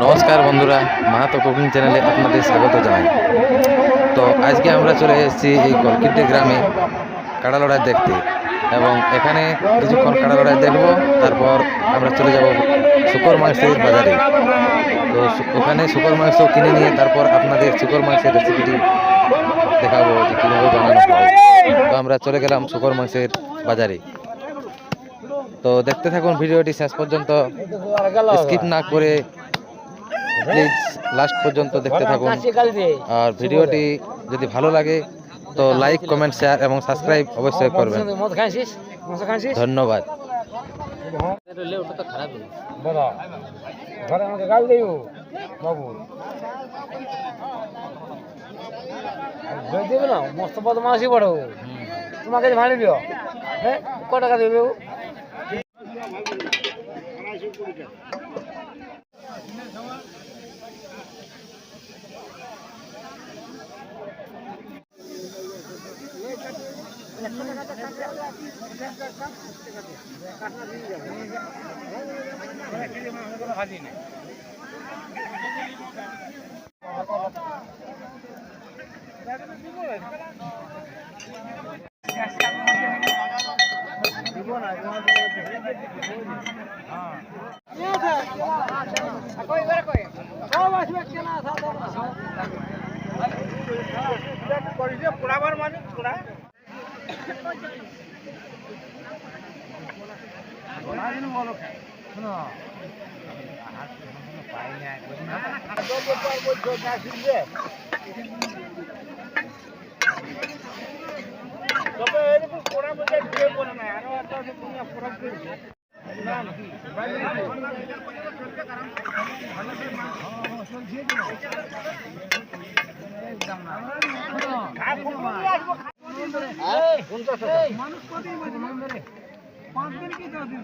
নমস্কার বন্ধুরা, মাহাতো কুকিং চ্যানেলে আপনাদের স্বাগত জানাই। তো আজকে আমরা চলে এসেছি এই গলকিড্ডি গ্রামে কাড়া লড়াই দেখতে, এবং এখানে কিছুক্ষণ কাড়া লড়াই দেখব। তারপর আমরা চলে যাব শুকর মাংসের বাজারে। তো ওখানে শুকর মাংস কিনে নিয়ে তারপর আপনাদের শুকর মাংসের রেসিপিটি দেখাবো যে কীভাবে বানানো হয়। তো আমরা চলে গেলাম শুকর মাংসের বাজারে। তো দেখতে থাকুন ভিডিওটি শেষ পর্যন্ত, স্কিপ না করে প্লিজ লাস্ট পর্যন্ত দেখতে থাকুন। আর ভিডিওটি যদি ভালো লাগে তো লাইক, কমেন্ট, শেয়ার এবং সাবস্ক্রাইব অবশ্যই করবেন। ধন্যবাদ। দেবে না, মস্ত বদমাসি বড় তোমাকে ভাড়ে দিও। হ্যাঁ, ক টাকা দেবে? পোড়াবার মানে পোড়া তবে এরকম পোড়া বোঝায় দিয়ে পড়ে না, আরো একটা পোড়া করছে। মানুষ কতদিন 5 দিন কি 10 দিন